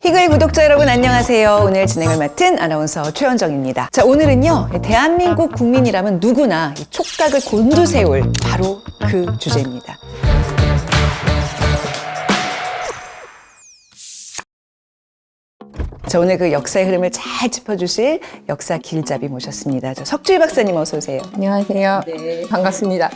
희그의 구독자 여러분 안녕하세요. 오늘 진행을 맡은 아나운서 최현정입니다. 자, 오늘은요, 대한민국 국민이라면 누구나 이 촉각을 곤두세울 바로 그 주제입니다. 자, 오늘 그 역사의 흐름을 잘 짚어주실 역사 길잡이 모셨습니다. 석주희 박사님 어서 오세요. 안녕하세요. 네. 반갑습니다.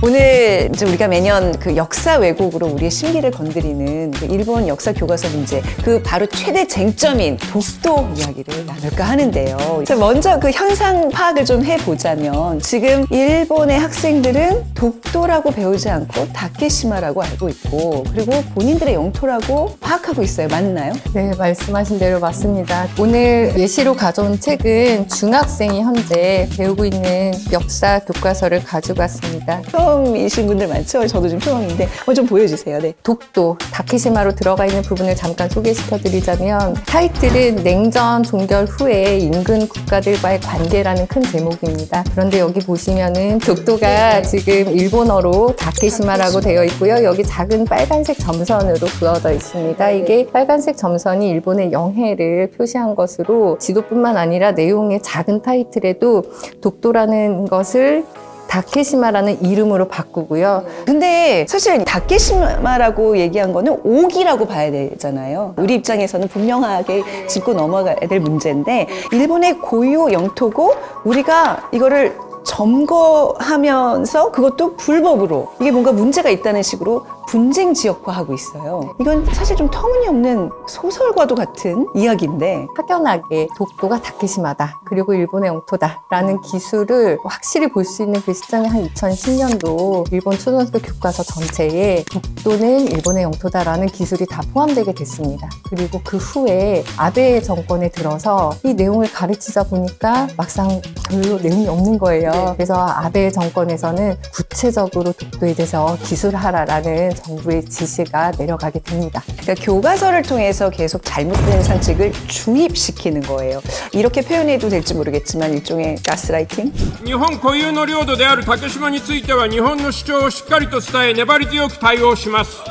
오늘 이제 우리가 매년 그 역사 왜곡으로 우리의 심기를 건드리는 그 일본 역사 교과서 문제, 그 바로 최대 쟁점인 독도 이야기를 나눌까 하는데요. 자, 먼저 그 현상 파악을 좀 해보자면 지금 일본의 학생들은 독도라고 배우지 않고 다케시마라고 알고 있고, 그리고 본인들의 영토라고 파악하고 있어요. 맞나요? 네, 말씀하신 대로 맞습니다. 오늘 예시로 가져온 책은 중학생이 현재 배우고 있는 역사 교과서를 가지고 왔습니다. 처음이신 분들 많죠? 저도 지금 처음인데 좀 보여주세요. 네. 독도, 다케시마로 들어가 있는 부분을 잠깐 소개시켜드리자면 타이틀은 냉전 종결 후에 인근 국가들과의 관계라는 큰 제목입니다. 그런데 여기 보시면은 독도가 지금 일본어로 다케시마라고 되어 있고요. 여기 작은 빨간색 점선으로 그어져 있습니다. 이게 빨간색 점선이 일본의 영해를 표시한 것으로 지도뿐만 아니라 내용의 작은 타이틀에도 독도라는 것을 다케시마라는 이름으로 바꾸고요. 근데 사실 다케시마라고 얘기한 거는 오기라고 봐야 되잖아요. 우리 입장에서는 분명하게 짚고 넘어가야 될 문제인데, 일본의 고유 영토고 우리가 이거를 점거하면서 그것도 불법으로, 이게 뭔가 문제가 있다는 식으로 분쟁 지역화하고 있어요. 이건 사실 좀 터무니없는 소설과도 같은 이야기인데, 확연하게 독도가 다케시마다, 그리고 일본의 영토다 라는 기술을 확실히 볼 수 있는 그 시점이 한 2010년도 일본 초등학교 교과서 전체에 독도는 일본의 영토다 라는 기술이 다 포함되게 됐습니다. 그리고 그 후에 아베 정권에 들어서 이 내용을 가르치자 보니까 막상 별로 내용이 없는 거예요. 그래서 아베 정권에서는 구체적으로 독도에 대해서 기술하라라는 정부의 지시가 내려가게 됩니다. 그러니까 교과서를 통해서 계속 잘못된 상식을 주입시키는 거예요. 이렇게 표현해도 될지 모르겠지만 일종의 가스라이팅? 日本固有の領土である竹島については日本の主張をしっかりと伝え粘り強く対応します。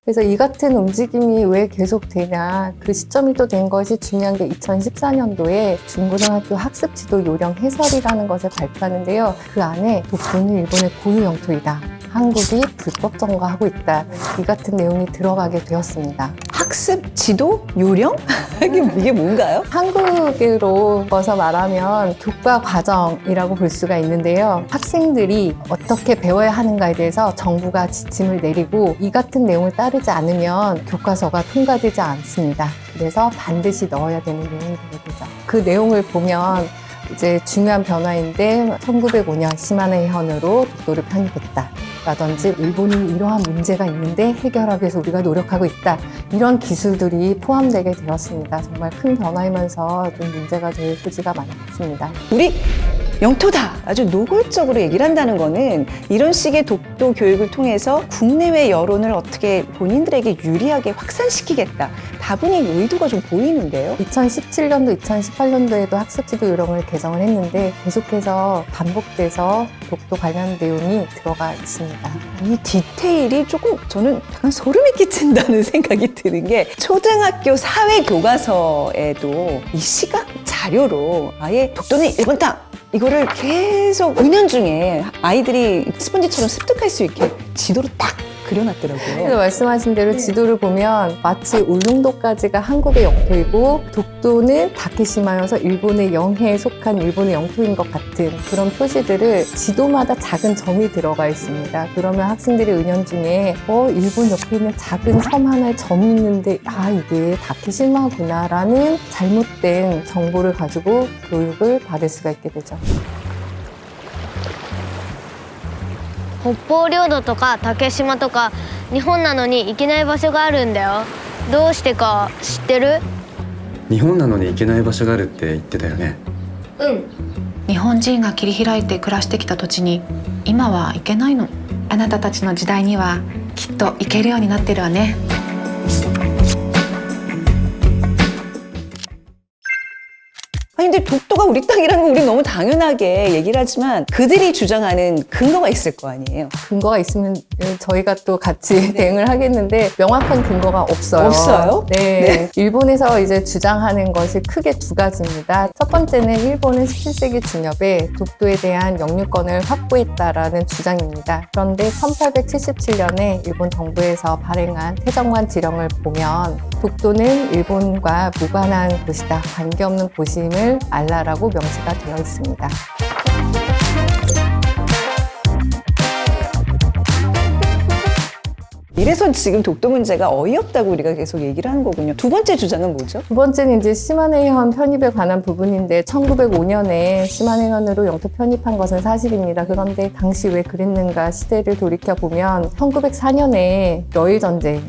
그래서 이 같은 움직임이 왜 계속되냐, 그 시점이 또 된 것이 중요한 게 2014년도에 중고등학교 학습지도 요령 해설이라는 것을 발표하는데요. 그 안에 독도는 일본의 고유 영토이다, 한국이 불법 점거하고 있다, 이 같은 내용이 들어가게 되었습니다. 학습 지도 요령? 이게 뭔가요? 한국으로 벗어 말하면 교과 과정이라고 볼 수가 있는데요. 학생들이 어떻게 배워야 하는가에 대해서 정부가 지침을 내리고 이 같은 내용을 따르지 않으면 교과서가 통과되지 않습니다. 그래서 반드시 넣어야 되는 내용이 되게 되죠. 그 내용을 보면 이제 중요한 변화인데 1905년 시마네 현으로 독도를 편입했다 라든지, 일본이 이러한 문제가 있는데 해결하기 위해서 우리가 노력하고 있다, 이런 기술들이 포함되게 되었습니다. 정말 큰 변화이면서 좀 문제가 될 소지가 많습니다. 우리 영토다! 아주 노골적으로 얘기를 한다는 거는 이런 식의 독도 교육을 통해서 국내외 여론을 어떻게 본인들에게 유리하게 확산시키겠다, 다분히 의도가 좀 보이는데요. 2017년도, 2018년도에도 학습지도 요령을 개정을 했는데 계속해서 반복돼서 독도 관련 내용이 들어가 있습니다. 이 디테일이 조금 저는 약간 소름이 끼친다는 생각이 드는 게, 초등학교 사회 교과서에도 이 시각 자료로 아예 독도는 일본 땅! 이거를 계속 은연중에 아이들이 스펀지처럼 습득할 수 있게 지도로 딱 그려놨더라고요. 그래서 말씀하신 대로 지도를 보면 마치 울릉도까지가 한국의 영토이고 독도는 다케시마여서 일본의 영해에 속한 일본의 영토인 것 같은 그런 표시들을 지도마다 작은 점이 들어가 있습니다. 그러면 학생들이 은연중에 일본 옆에 있는 작은 섬 하나에 점이 있는데 이게 다케시마구나 라는 잘못된 정보를 가지고 교육을 받을 수가 있게 되죠. 北方領土とか竹島とか日本なのに行けない場所があるんだよ。どうしてか知ってる？日本なのに行けない場所があるって言ってたよね。日本人が切り開いて暮らしてきた土地に今は行けないの。あなたたちの時代にはきっと行けるようになってるわね。 아니 근데 독도가 우리 땅이라는 거 우리 너무 당연하게 얘기를 하지만 그들이 주장하는 근거가 있을 거 아니에요. 근거가 있으면 저희가 또 같이 대응을 하겠는데 명확한 근거가 없어요. 없어요? 네. 일본에서 이제 주장하는 것이 크게 두 가지입니다. 첫 번째는 일본은 17세기 중엽에 독도에 대한 영유권을 확보했다라는 주장입니다. 그런데 1877년에 일본 정부에서 발행한 태정관 지령을 보면 독도는 일본과 무관한 곳이다. 관계없는 곳임을 알라라고 명시가 되어 있습니다. 이래서 지금 독도 문제가 어이없다고 우리가 계속 얘기를 하는 거군요. 두 번째 주장은 뭐죠? 두 번째는 이제 시마네현 편입에 관한 부분인데 1905년에 시마네현으로 영토 편입한 것은 사실입니다. 그런데 당시 왜 그랬는가 시대를 돌이켜보면 1904년에 러일 전쟁이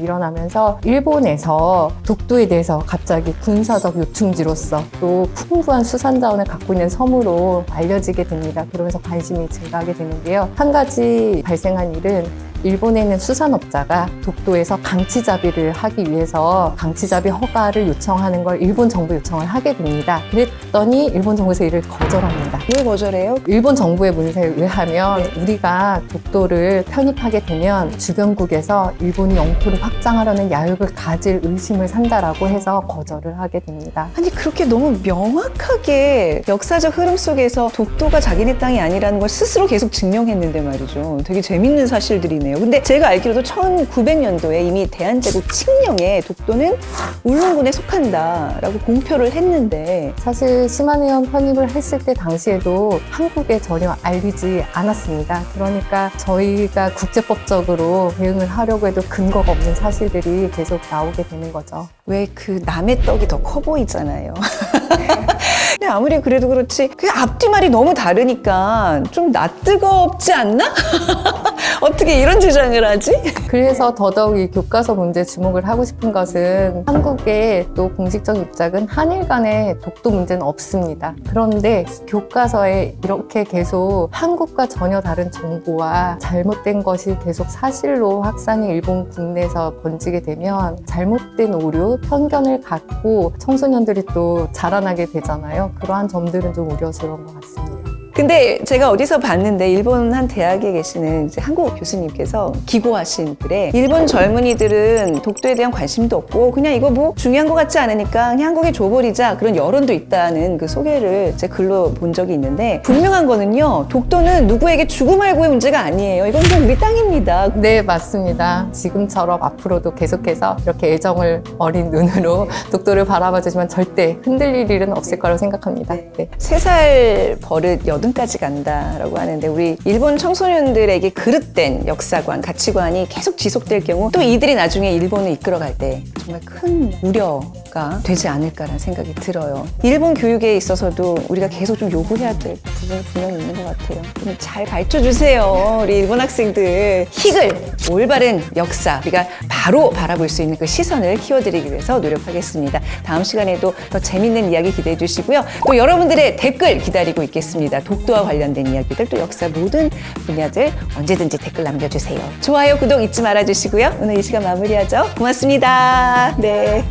일어나면서 일본에서 독도에 대해서 갑자기 군사적 요충지로서 또 풍부한 수산자원을 갖고 있는 섬으로 알려지게 됩니다. 그러면서 관심이 증가하게 되는데요. 한 가지 발생한 일은 일본에 있는 수산업자가 독도에서 강치잡이를 하기 위해서 강치잡이 허가를 요청하는 걸 일본 정부 요청을 하게 됩니다. 그랬더니 일본 정부에서 이를 거절합니다. 왜 거절해요? 일본 정부의 문제에 의하면 우리가 독도를 편입하게 되면 주변국에서 일본이 영토를 확장하려는 야욕을 가질 의심을 산다라고 해서 거절을 하게 됩니다. 아니 그렇게 너무 명확하게 역사적 흐름 속에서 독도가 자기네 땅이 아니라는 걸 스스로 계속 증명했는데 말이죠. 되게 재밌는 사실들이네요. 근데 제가 알기로도 1900년도에 이미 대한제국 칙령에 독도는 울릉군에 속한다라고 공표를 했는데 사실 시마네현 편입을 했을 때 당시에도 한국에 전혀 알리지 않았습니다. 그러니까 저희가 국제법적으로 대응을 하려고 해도 근거가 없는 사실들이 계속 나오게 되는 거죠. 왜 그 남의 떡이 더 커 보이잖아요. 근데 아무리 그래도 그렇지 그 앞뒤말이 너무 다르니까 좀 낯뜨겁지 않나? 어떻게 이런 주장을 하지? 그래서 더더욱 이 교과서 문제에 주목을 하고 싶은 것은 한국의 또 공식적 입장은 한일 간의 독도 문제는 없습니다. 그런데 교과서에 이렇게 계속 한국과 전혀 다른 정보와 잘못된 것이 계속 사실로 확산이 일본 국내에서 번지게 되면 잘못된 오류, 편견을 갖고 청소년들이 또 자라나게 되잖아요. 그러한 점들은 좀 우려스러운 것 같습니다. 근데 제가 어디서 봤는데 일본 한 대학에 계시는 이제 한국 교수님께서 기고하신 글에 일본 젊은이들은 독도에 대한 관심도 없고 그냥 이거 뭐 중요한 것 같지 않으니까 그냥 한국에 줘버리자 그런 여론도 있다는 그 소개를 제 글로 본 적이 있는데 분명한 거는요. 독도는 누구에게 주고 말고의 문제가 아니에요. 이건 그냥 우리 땅입니다. 네, 맞습니다. 지금처럼 앞으로도 계속해서 이렇게 애정을 어린 눈으로 독도를 바라봐 주시면 절대 흔들릴 일은 없을 거라고 생각합니다. 네. 3살 버릇 8까지 간다라고 하는데 우리 일본 청소년들에게 그릇된 역사관, 가치관이 계속 지속될 경우 또 이들이 나중에 일본을 이끌어갈 때 정말 큰 우려가 되지 않을까라는 생각이 들어요. 일본 교육에 있어서도 우리가 계속 좀 요구해야 될 부분이 분명히 있는 것 같아요. 좀 잘 가르쳐주세요. 우리 일본 학생들. 희글, 올바른 역사, 우리가 바로 바라볼 수 있는 그 시선을 키워드리기 위해서 노력하겠습니다. 다음 시간에도 더 재밌는 이야기 기대해 주시고요. 또 여러분들의 댓글 기다리고 있겠습니다. 독도와 관련된 이야기들, 또 역사 모든 분야들 언제든지 댓글 남겨주세요. 좋아요, 구독 잊지 말아주시고요. 오늘 이 시간 마무리하죠. 고맙습니다. 네.